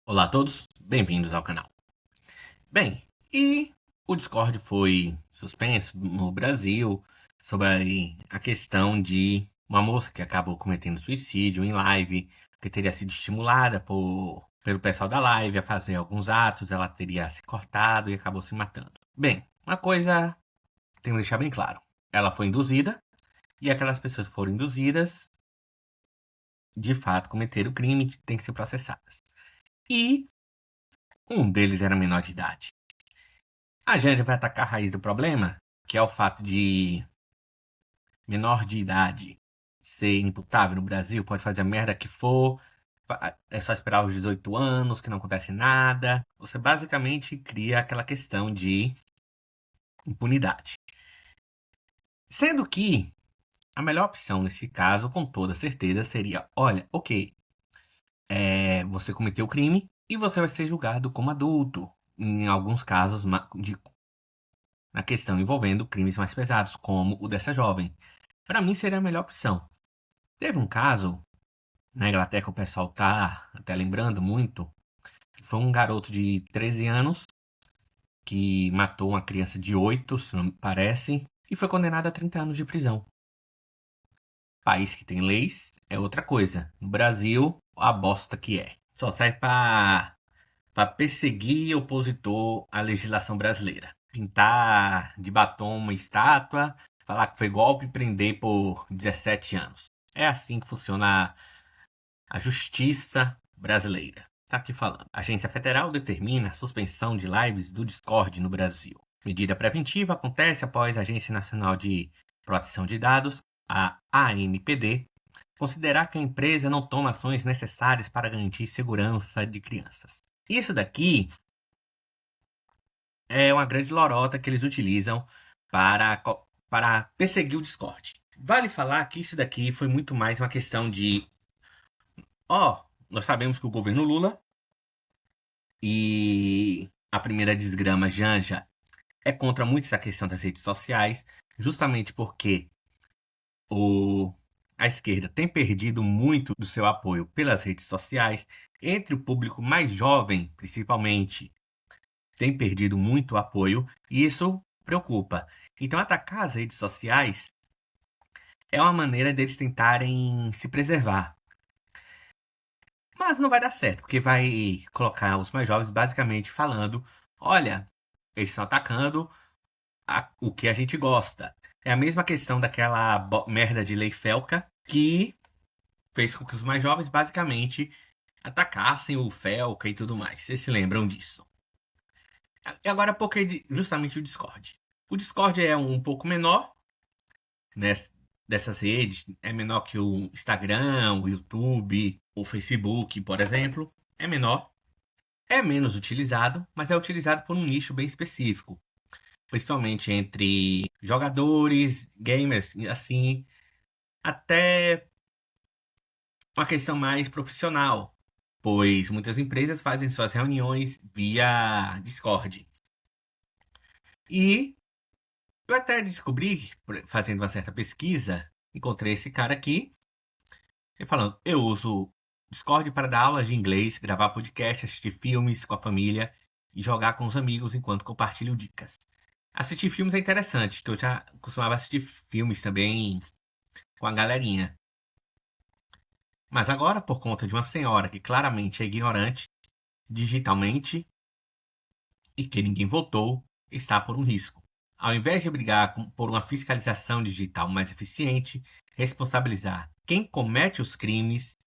Olá a todos, bem-vindos ao canal. Bem, e o Discord foi suspenso no Brasil sobre a questão de uma moça que acabou cometendo suicídio em live, que teria sido estimulada pelo pessoal da live a fazer alguns atos, ela teria se cortado e acabou se matando. Bem, uma coisa tem que deixar bem claro: ela foi induzida e aquelas pessoas que foram induzidas de fato cometeram o crime, têm que ser processadas. E um deles era menor de idade. A gente vai atacar a raiz do problema, que é o fato de menor de idade ser imputável no Brasil, pode fazer a merda que for, é só esperar os 18 anos, que não acontece nada. Você basicamente cria aquela questão de impunidade. Sendo que a melhor opção nesse caso, com toda certeza, seria: olha, ok, você cometeu o crime e você vai ser julgado como adulto. Em alguns casos, na questão envolvendo crimes mais pesados, como o dessa jovem. Para mim seria a melhor opção. Teve um caso na Inglaterra que o pessoal tá até lembrando muito, que foi um garoto de 13 anos que matou uma criança de 8, se não me parece, e foi condenado a 30 anos de prisão. País que tem leis é outra coisa. No Brasil, a bosta que é. Só serve para perseguir opositor à legislação brasileira. Pintar de batom uma estátua, falar que foi golpe e prender por 17 anos. É assim que funciona a justiça brasileira. Tá aqui falando. A Agência Federal determina a suspensão de lives do Discord no Brasil. Medida preventiva acontece após a Agência Nacional de Proteção de Dados, a ANPD, considerar que a empresa não toma ações necessárias para garantir segurança de crianças. Isso daqui é uma grande lorota que eles utilizam para perseguir o Discord. Vale falar que isso daqui foi muito mais uma questão de: nós sabemos que o governo Lula e a primeira desgrama Janja é contra muito essa questão das redes sociais, justamente porque a esquerda tem perdido muito do seu apoio pelas redes sociais, entre o público mais jovem, principalmente, tem perdido muito apoio, e isso preocupa. Então, atacar as redes sociais é uma maneira deles tentarem se preservar. Mas não vai dar certo, porque vai colocar os mais jovens basicamente falando: olha, eles estão atacando o que a gente gosta. É a mesma questão daquela merda de lei Felca, que fez com que os mais jovens basicamente atacassem o Felca e tudo mais. Vocês se lembram disso? E agora, por que justamente o Discord? O Discord é um pouco menor, né, dessas redes, é menor que o Instagram, o YouTube, o Facebook, por exemplo. É menor, é menos utilizado, mas é utilizado por um nicho bem específico, principalmente entre jogadores, gamers, assim, até uma questão mais profissional, pois muitas empresas fazem suas reuniões via Discord. E eu até descobri, fazendo uma certa pesquisa, encontrei esse cara aqui, e falando: eu uso Discord para dar aulas de inglês, gravar podcast, assistir filmes com a família e jogar com os amigos enquanto compartilho dicas. Assistir filmes é interessante, que eu já costumava assistir filmes também com a galerinha. Mas agora, por conta de uma senhora que claramente é ignorante digitalmente e que ninguém votou, está por um risco. Ao invés de brigar por uma fiscalização digital mais eficiente, responsabilizar quem comete os crimes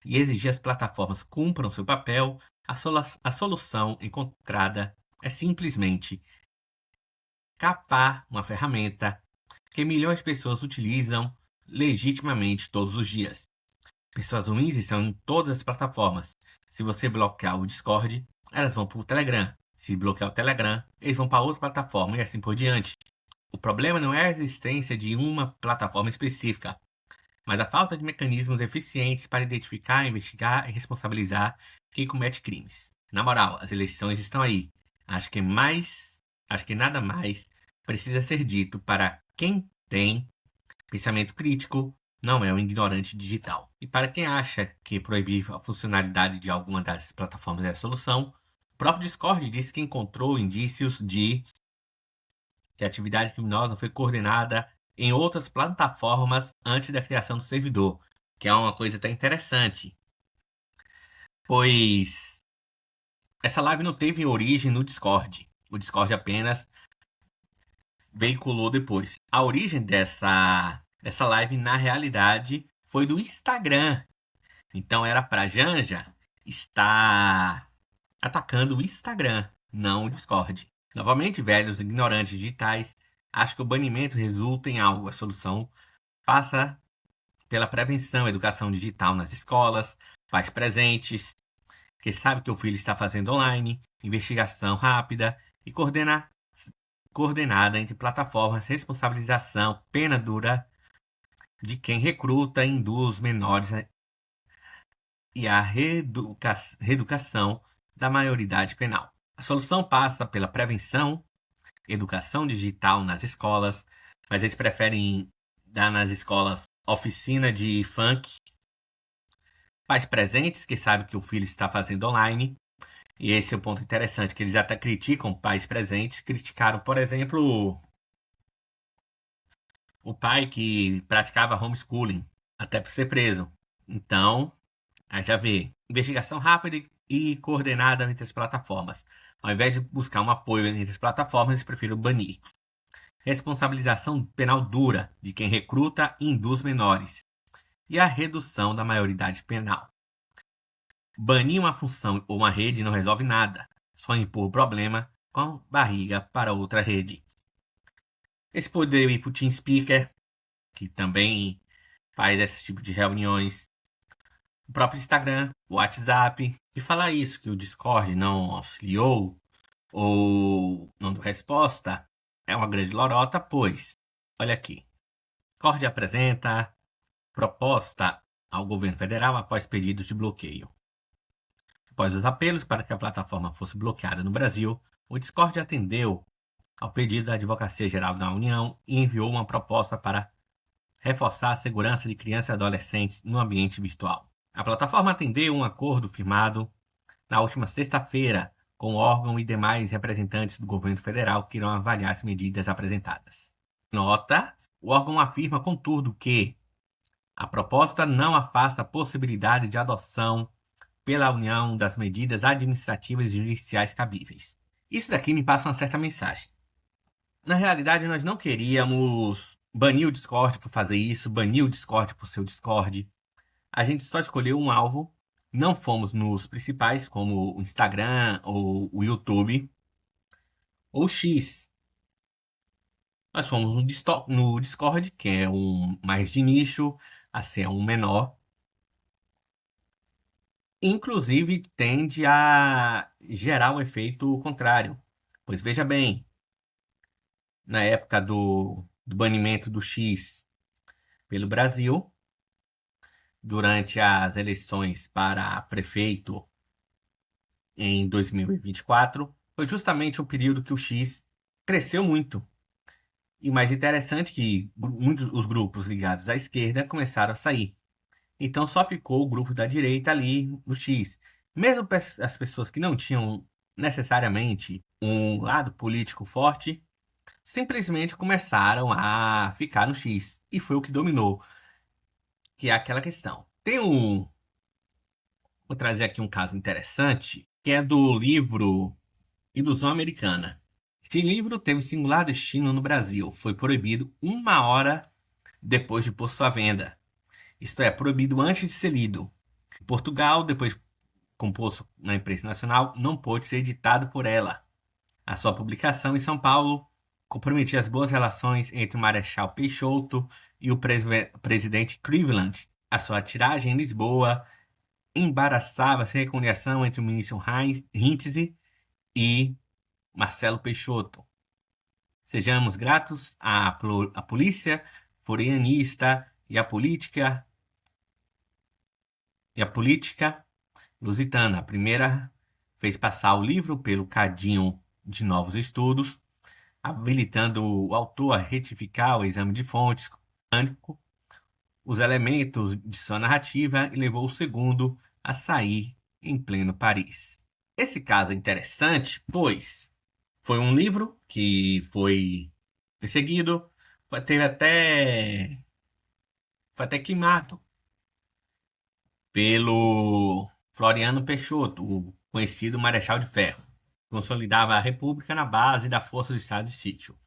e exigir as plataformas cumpram seu papel, a solução encontrada é simplesmente capar uma ferramenta que milhões de pessoas utilizam legitimamente todos os dias. Pessoas ruins estão em todas as plataformas. Se você bloquear o Discord, elas vão para o Telegram. Se bloquear o Telegram, eles vão para outra plataforma e assim por diante. O problema não é a existência de uma plataforma específica, mas a falta de mecanismos eficientes para identificar, investigar e responsabilizar quem comete crimes. Na moral, as eleições estão aí. Acho que nada mais precisa ser dito para quem tem pensamento crítico, não é um ignorante digital. E para quem acha que proibir a funcionalidade de alguma das plataformas é a solução, o próprio Discord disse que encontrou indícios de que a atividade criminosa foi coordenada em outras plataformas antes da criação do servidor, que é uma coisa até interessante, pois essa live não teve origem no Discord. O Discord apenas veiculou depois. A origem dessa live, na realidade, foi do Instagram. Então era pra Janja estar atacando o Instagram, não o Discord. Novamente, velhos ignorantes digitais, acho que o banimento resulta em algo. A solução passa pela prevenção, educação digital nas escolas, pais presentes, que sabe que o filho está fazendo online, investigação rápida e coordenada entre plataformas, responsabilização, pena dura de quem recruta e induz menores e a reeducação da maioridade penal. A solução passa pela prevenção, educação digital nas escolas, mas eles preferem dar nas escolas oficina de funk, pais presentes que sabem que o filho está fazendo online. E esse é o ponto interessante, que eles até criticam pais presentes. Criticaram, por exemplo, o pai que praticava homeschooling, até por ser preso. Então, aí já vê, investigação rápida e coordenada entre as plataformas. Ao invés de buscar um apoio entre as plataformas, eles preferem banir. Responsabilização penal dura de quem recruta e induz menores. E a redução da maioridade penal. Banir uma função ou uma rede não resolve nada, só impor o problema com a barriga para outra rede. Esse poderia ir para o TeamSpeaker, que também faz esse tipo de reuniões. O próprio Instagram, o WhatsApp. E falar isso, que o Discord não auxiliou ou não deu resposta, é uma grande lorota, pois, olha aqui. Discord apresenta proposta ao governo federal após pedidos de bloqueio. Após os apelos para que a plataforma fosse bloqueada no Brasil, o Discord atendeu ao pedido da Advocacia Geral da União e enviou uma proposta para reforçar a segurança de crianças e adolescentes no ambiente virtual. A plataforma atendeu um acordo firmado na última sexta-feira com o órgão e demais representantes do governo federal que irão avaliar as medidas apresentadas. Nota: o órgão afirma, contudo, que a proposta não afasta a possibilidade de adoção pela União das medidas administrativas e judiciais cabíveis. Isso daqui me passa uma certa mensagem. Na realidade, nós não queríamos banir o Discord por fazer isso, banir o Discord por ser o Discord. A gente só escolheu um alvo, não fomos nos principais, como o Instagram ou o YouTube, ou X. Nós fomos no Discord, que é um mais de nicho, assim, é um menor. Inclusive, tende a gerar um efeito contrário. Pois veja bem, na época do banimento do X pelo Brasil, durante as eleições para prefeito em 2024, foi justamente o período que o X cresceu muito. E mais interessante que muitos os grupos ligados à esquerda começaram a sair. Então só ficou o grupo da direita ali no X. Mesmo as pessoas que não tinham necessariamente um lado político forte, simplesmente começaram a ficar no X. E foi o que dominou. Que é aquela questão. Vou trazer aqui um caso interessante, que é do livro Ilusão Americana. Este livro teve singular destino no Brasil. Foi proibido 1 hora depois de posto à venda. Isto é, proibido antes de ser lido. Em Portugal, depois composto na imprensa nacional, não pôde ser editado por ela. A sua publicação em São Paulo comprometia as boas relações entre o Marechal Peixoto e o presidente Cleveland. A sua tiragem em Lisboa embaraçava-se a reconciliação entre o ministro Rintze e Marcelo Peixoto. Sejamos gratos à polícia florianista e à política lusitana. A primeira fez passar o livro pelo cadinho de novos estudos, habilitando o autor a retificar o exame de fontes os elementos de sua narrativa e levou o segundo a sair em pleno Paris. Esse caso é interessante, pois foi um livro que foi perseguido, foi até queimado pelo Floriano Peixoto, o conhecido Marechal de Ferro. Consolidava a República na base da força do Estado de Sítio.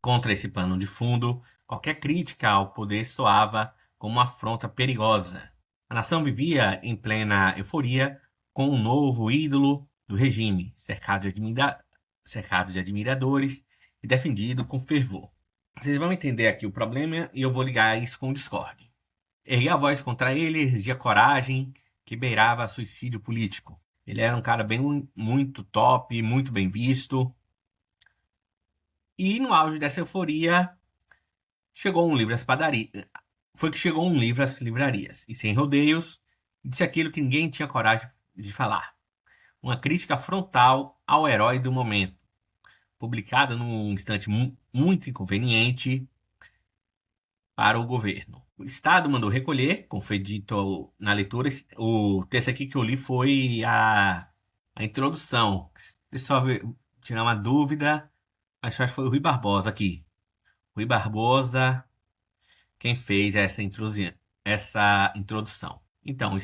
Contra esse pano de fundo, qualquer crítica ao poder soava como uma afronta perigosa. A nação vivia em plena euforia com um novo ídolo do regime, cercado de admiradores e defendido com fervor. Vocês vão entender aqui o problema e eu vou ligar isso com o Discord. Ergui a voz contra ele, exigia coragem que beirava suicídio político. Ele era um cara bem muito top, muito bem visto. E no auge dessa euforia, chegou um livro às padarias. Foi que chegou um livro às livrarias. E sem rodeios, disse aquilo que ninguém tinha coragem de falar. Uma crítica frontal ao herói do momento. Publicada num instante muito inconveniente para o governo. O Estado mandou recolher, como foi dito na leitura. O texto aqui que eu li foi a introdução. Se só tirar uma dúvida, acho que foi o Rui Barbosa aqui. Rui Barbosa, quem fez essa introdução. Então,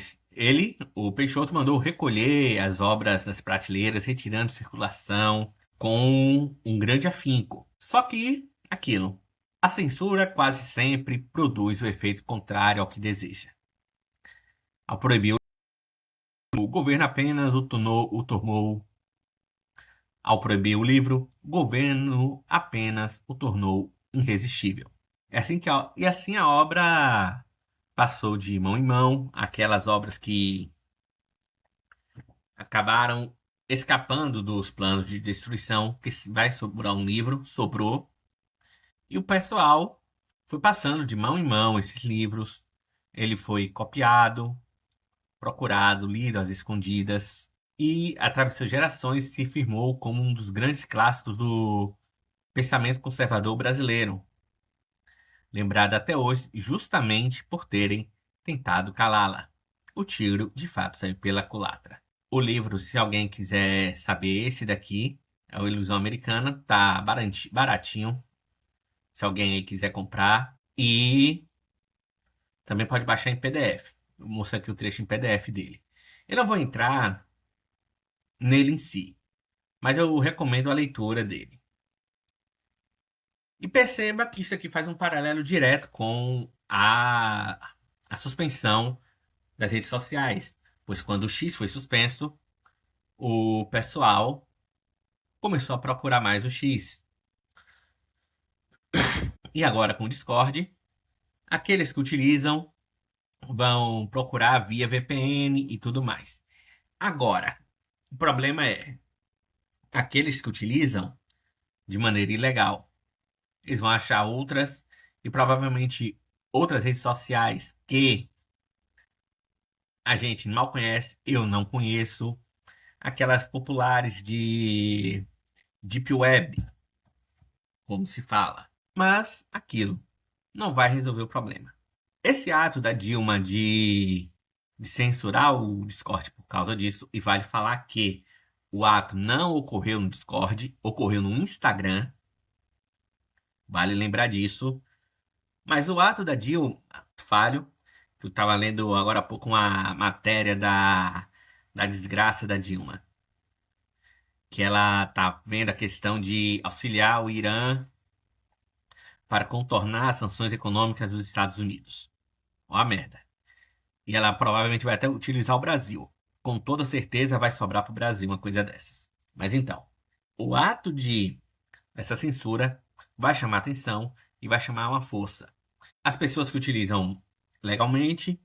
o Peixoto, mandou recolher as obras das prateleiras, retirando de circulação com um grande afinco. Só que, aquilo, a censura quase sempre produz o efeito contrário ao que deseja. Ao proibir o governo apenas o tornou. Ao proibir o livro, o governo apenas o tornou irresistível. E assim a obra passou de mão em mão, aquelas obras que acabaram escapando dos planos de destruição, que vai sobrar um livro, sobrou, e o pessoal foi passando de mão em mão esses livros. Ele foi copiado, procurado, lido às escondidas, e atravessou gerações se firmou como um dos grandes clássicos do pensamento conservador brasileiro, lembrado até hoje justamente por terem tentado calá-la. O tiro, de fato, saiu pela culatra. O livro, se alguém quiser saber, esse daqui é o Ilusão Americana, tá baratinho, se alguém aí quiser comprar. E também pode baixar em PDF. Vou mostrar aqui o trecho em PDF dele. Eu não vou entrar nele em si, mas eu recomendo a leitura dele. E perceba que isso aqui faz um paralelo direto com a suspensão das redes sociais, pois quando o X foi suspenso, o pessoal começou a procurar mais o X. E agora com o Discord, aqueles que utilizam vão procurar via VPN e tudo mais. Agora, o problema é aqueles que utilizam de maneira ilegal. Eles vão achar outras e provavelmente outras redes sociais que a gente mal conhece, eu não conheço, aquelas populares de Deep Web, como se fala. Mas aquilo não vai resolver o problema. Esse ato da Dilma de censurar o Discord por causa disso, e vale falar que o ato não ocorreu no Discord, ocorreu no Instagram, vale lembrar disso. Mas o ato da Dilma, falho, que eu estava lendo agora há pouco uma matéria da desgraça da Dilma, que ela tá vendo a questão de auxiliar o Irã para contornar as sanções econômicas dos Estados Unidos. Ó a merda. E ela provavelmente vai até utilizar o Brasil. Com toda certeza vai sobrar para o Brasil uma coisa dessas. Mas então, o ato de essa censura vai chamar atenção e vai chamar uma força. As pessoas que utilizam legalmente,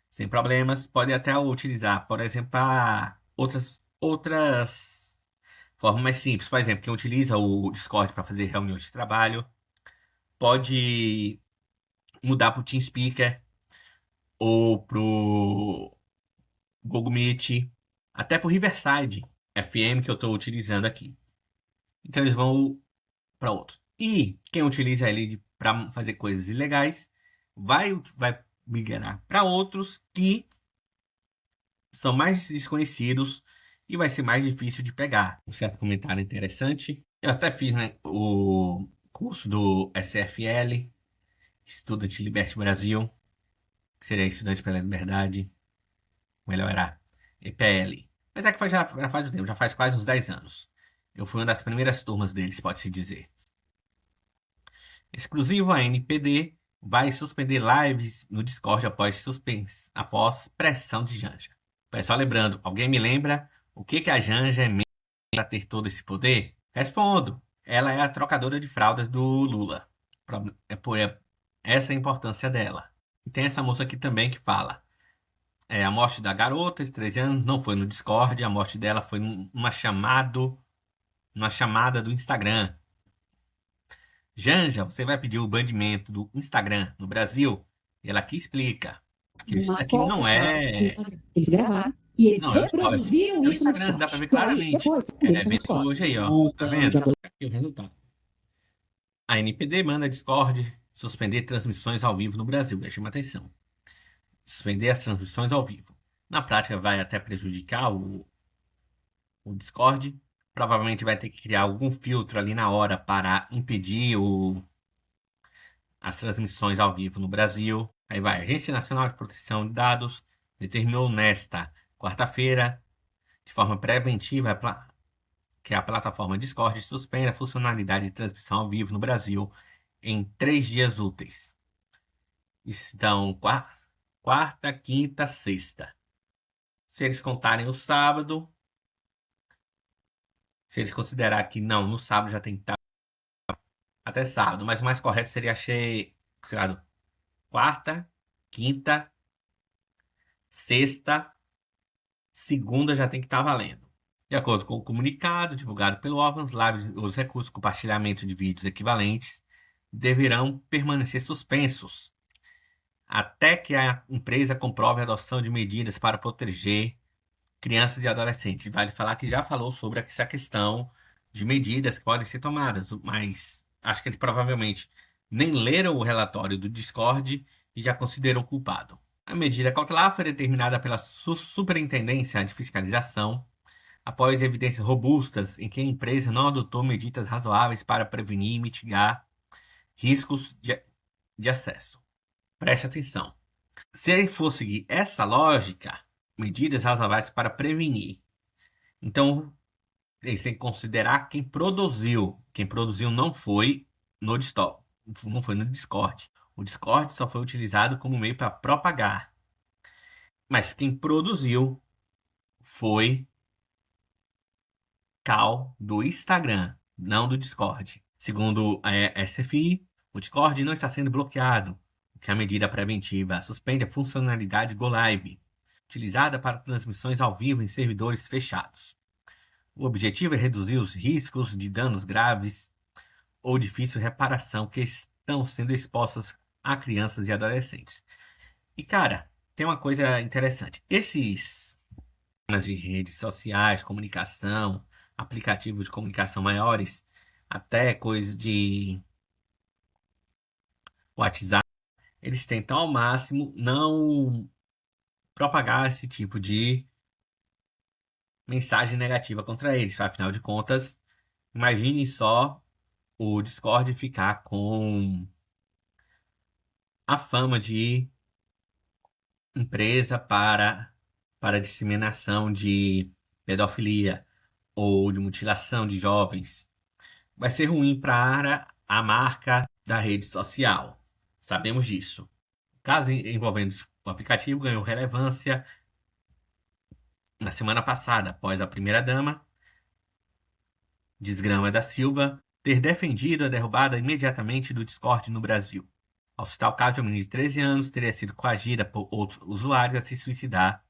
sem problemas, podem até utilizar, por exemplo, para outras formas mais simples. Por exemplo, quem utiliza o Discord para fazer reuniões de trabalho pode mudar para o TeamSpeaker ou para o Google Meet, até para o Riverside FM que eu estou utilizando aqui. Então eles vão para outros. E quem utiliza ele para fazer coisas ilegais vai migrar para outros que são mais desconhecidos e vai ser mais difícil de pegar. Um certo comentário interessante. Eu até fiz, né, o curso do SFL, Student Liberty Brasil, que seria Estudante pela Liberdade, melhor era EPL. Mas é que já faz um tempo, já faz quase uns 10 anos. Eu fui uma das primeiras turmas deles, pode-se dizer. Exclusivo, a NPD vai suspender lives no Discord após pressão de Janja. Pessoal, lembrando, alguém me lembra o que a Janja é mesmo para ter todo esse poder? Respondo. Ela é a trocadora de fraldas do Lula. É por essa a importância dela. E tem essa moça aqui também que fala. A morte da garota de 13 anos não foi no Discord, a morte dela foi numa chamada do Instagram. Janja, você vai pedir o banimento do Instagram no Brasil? E ela aqui explica que isso Numa aqui call não fechada é. no Instagram. Eles gravaram e eles Não, é o Discord. reproduziram É o isso no Instagram, dá pra Discord. ver E aí, claramente. depois, eles no Vendo Discord. hoje aí, ó. Tá Montão vendo? de Aqui o resultado. A NPD manda Discord suspender transmissões ao vivo no Brasil. Já chama atenção. Suspender as transmissões ao vivo. Na prática, vai até prejudicar o Discord. Provavelmente vai ter que criar algum filtro ali na hora para impedir as transmissões ao vivo no Brasil. Aí vai, a Agência Nacional de Proteção de Dados determinou nesta quarta-feira, de forma preventiva, que a plataforma Discord suspende a funcionalidade de transmissão ao vivo no Brasil em 3 dias úteis. Estão quarta, quinta, sexta. Se eles contarem o sábado, se eles considerar que não, no sábado já tem que estar até sábado, mas o mais correto seria achei, sei lá, quarta, quinta, sexta, segunda já tem que estar valendo. De acordo com o comunicado divulgado pelo órgão, os recursos de compartilhamento de vídeos equivalentes deverão permanecer suspensos até que a empresa comprove a adoção de medidas para proteger crianças e adolescentes. Vale falar que já falou sobre essa questão de medidas que podem ser tomadas, mas acho que ele provavelmente nem leram o relatório do Discord e já considerou culpado. A medida cautelar foi determinada pela Superintendência de Fiscalização após evidências robustas em que a empresa não adotou medidas razoáveis para prevenir e mitigar riscos de acesso. Preste atenção. Se ele for seguir essa lógica, medidas razoáveis para prevenir, então eles têm que considerar quem produziu. Quem produziu não foi no Discord. Não foi no Discord. O Discord só foi utilizado como meio para propagar. Mas quem produziu foi Cal do Instagram, não do Discord. Segundo a SFI, o Discord não está sendo bloqueado, o que é a medida preventiva suspende a funcionalidade Go Live, utilizada para transmissões ao vivo em servidores fechados. O objetivo é reduzir os riscos de danos graves ou difícil reparação que estão sendo expostas a crianças e adolescentes. E, cara, tem uma coisa interessante. Esses de redes sociais, comunicação, aplicativos de comunicação maiores, até coisa de WhatsApp, eles tentam ao máximo não propagar esse tipo de mensagem negativa contra eles. Afinal de contas, imagine só o Discord ficar com a fama de empresa para disseminação de pedofilia ou de mutilação de jovens. Vai ser ruim para a marca da rede social. Sabemos disso. O caso envolvendo o aplicativo ganhou relevância na semana passada, após a primeira-dama, Desgrama da Silva, ter defendido a derrubada imediatamente do Discord no Brasil. Ao citar o caso de uma menina de 13 anos, teria sido coagida por outros usuários a se suicidar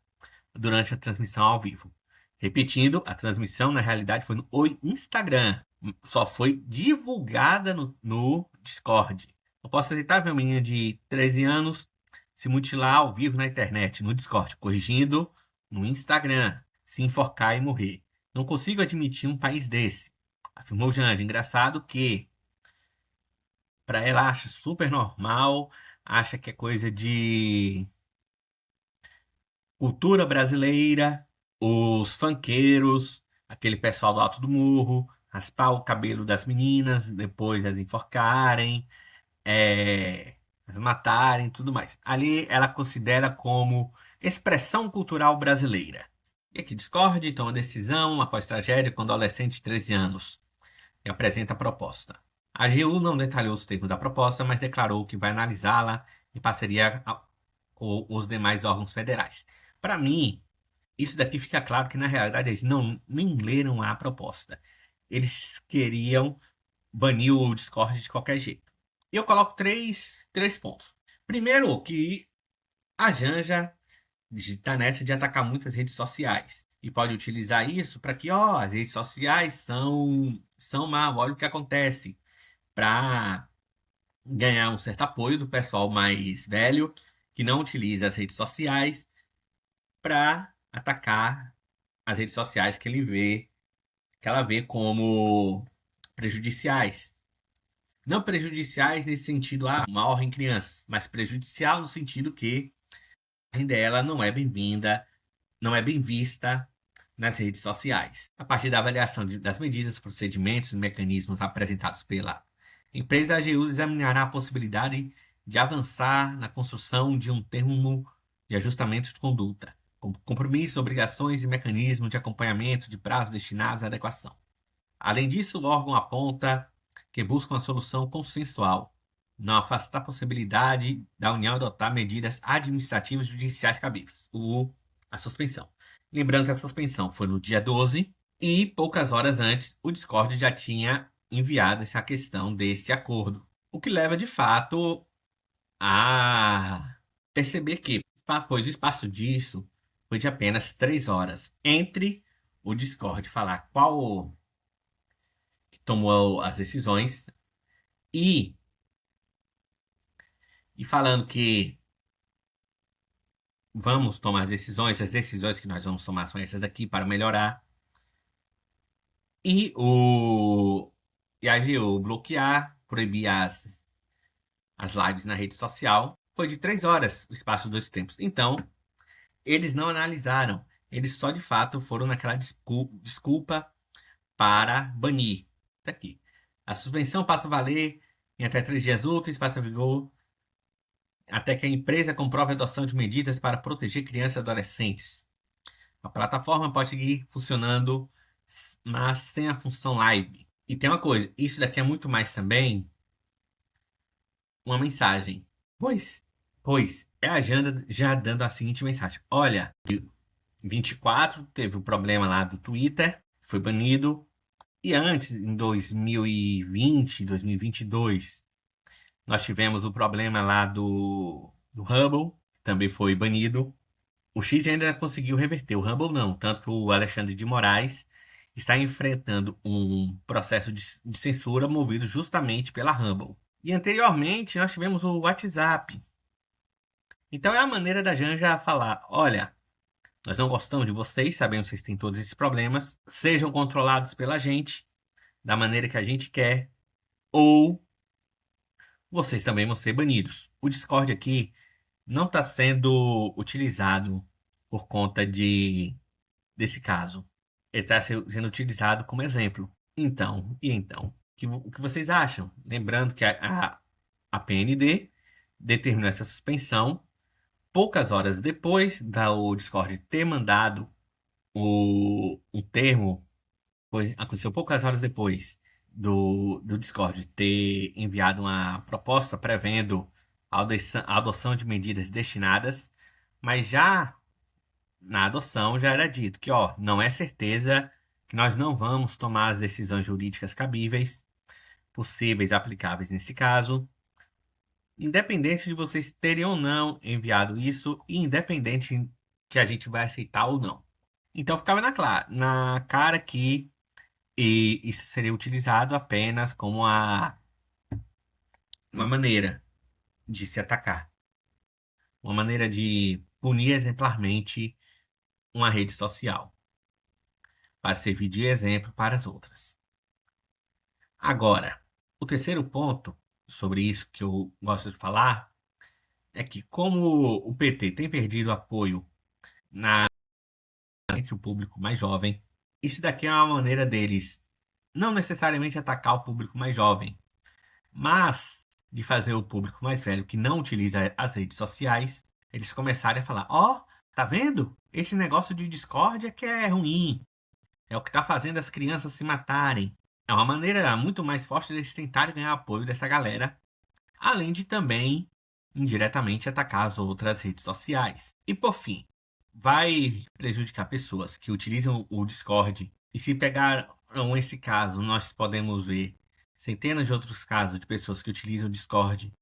durante a transmissão ao vivo. Repetindo, a transmissão na realidade foi no Instagram. Só foi divulgada no Discord. Eu posso aceitar ver uma menina de 13 anos se mutilar ao vivo na internet, no Discord, corrigindo no Instagram, se enforcar e morrer. Não consigo admitir um país desse, afirmou Jane. Engraçado que para ela acha super normal acha que é coisa de cultura brasileira, os funkeiros, aquele pessoal do alto do morro, raspar o cabelo das meninas, depois as enforcarem, as matarem e tudo mais. Ali ela considera como expressão cultural brasileira. E aqui discorde, toma decisão após tragédia com adolescente de 13 anos e apresenta a proposta. A AGU não detalhou os termos da proposta, mas declarou que vai analisá-la em parceria com os demais órgãos federais. Para mim, isso daqui fica claro que na realidade eles não nem leram a proposta. Eles queriam banir o Discord de qualquer jeito. E eu coloco três pontos. Primeiro, que a Janja está nessa de atacar muitas redes sociais. E pode utilizar isso para que, ó, as redes sociais são mal, olha o que acontece. Para ganhar um certo apoio do pessoal mais velho, que não utiliza as redes sociais, para atacar as redes sociais que ela vê como prejudiciais. Não prejudiciais nesse sentido, uma honra em crianças, mas prejudicial no sentido que a imagem dela não é bem-vinda, não é bem vista nas redes sociais. A partir da avaliação das medidas, procedimentos e mecanismos apresentados pela empresa, a AGU examinará a possibilidade de avançar na construção de um termo de ajustamento de conduta, com compromissos, obrigações e mecanismos de acompanhamento de prazos destinados à adequação. Além disso, o órgão aponta que busca uma solução consensual, não afasta a possibilidade da União adotar medidas administrativas e judiciais cabíveis, a suspensão. Lembrando que a suspensão foi no dia 12 e poucas horas antes o Discord já tinha enviado essa questão desse acordo, o que leva de fato a perceber que, pois o espaço disso foi de apenas 3 horas entre o Discord falar qual tomou as decisões e, e falando que vamos tomar as decisões que nós vamos tomar são essas aqui para melhorar. E a AGU bloquear, proibir as lives na rede social. Foi de 3 horas o espaço dos tempos. Então, eles não analisaram. Eles só de fato foram naquela desculpa para banir. Isso aqui. A suspensão passa a valer em até 3 dias úteis, passa a vigor até que a empresa comprove a adoção de medidas para proteger crianças e adolescentes. A plataforma pode seguir funcionando, mas sem a função live. E tem uma coisa, isso daqui é muito mais também uma mensagem. Pois é a agenda já dando a seguinte mensagem. Olha, 24 teve o problema lá do Twitter, foi banido. E antes, em 2020, 2022, nós tivemos o problema lá do Hubble, que também foi banido. O X ainda conseguiu reverter, o Hubble não. Tanto que o Alexandre de Moraes está enfrentando um processo de censura movido justamente pela Hubble. E anteriormente nós tivemos o WhatsApp. Então é a maneira da Janja falar: olha, nós não gostamos de vocês, sabemos que vocês têm todos esses problemas, sejam controlados pela gente, da maneira que a gente quer, ou vocês também vão ser banidos. O Discord aqui não está sendo utilizado por conta desse caso. Ele está sendo utilizado como exemplo. Então, o que vocês acham? Lembrando que a PND determinou essa suspensão poucas horas depois da o Discord ter mandado um termo, aconteceu poucas horas depois do Discord ter enviado uma proposta prevendo a adoção de medidas destinadas, mas já na adoção já era dito que, ó, não é certeza que nós não vamos tomar as decisões jurídicas cabíveis, possíveis, aplicáveis nesse caso, independente de vocês terem ou não enviado isso, e independente que a gente vai aceitar ou não. Então ficava na cara que isso seria utilizado apenas como uma maneira de se atacar, uma maneira de punir exemplarmente uma rede social, para servir de exemplo para as outras. Agora, o terceiro ponto sobre isso que eu gosto de falar é que, como o PT tem perdido apoio entre o público mais jovem, isso daqui é uma maneira deles não necessariamente atacar o público mais jovem, mas de fazer o público mais velho que não utiliza as redes sociais, eles começarem a falar: ó, tá vendo? Esse negócio de Discord é que é ruim, é o que tá fazendo as crianças se matarem. É uma maneira muito mais forte deles tentarem ganhar apoio dessa galera, além de também indiretamente atacar as outras redes sociais. E por fim, vai prejudicar pessoas que utilizam o Discord. E se pegar esse caso, nós podemos ver centenas de outros casos de pessoas que utilizam o Discord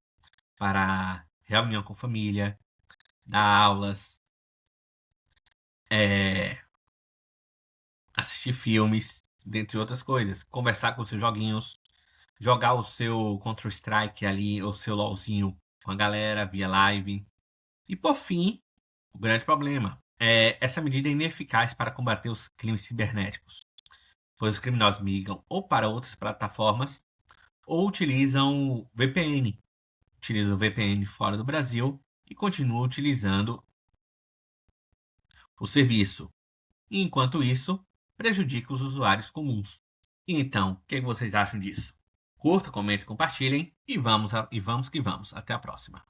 para reunião com família, dar aulas, assistir filmes, dentre outras coisas, conversar com seus joguinhos, jogar o seu Counter-Strike ali, o seu LOLzinho com a galera via live. E por fim, o grande problema é essa medida é ineficaz para combater os crimes cibernéticos, pois os criminosos migram ou para outras plataformas ou utilizam VPN. Utilizam VPN fora do Brasil e continuam utilizando o serviço. E enquanto isso, prejudica os usuários comuns. E então, o que vocês acham disso? Curtam, comentem, compartilhem e vamos que vamos. Até a próxima.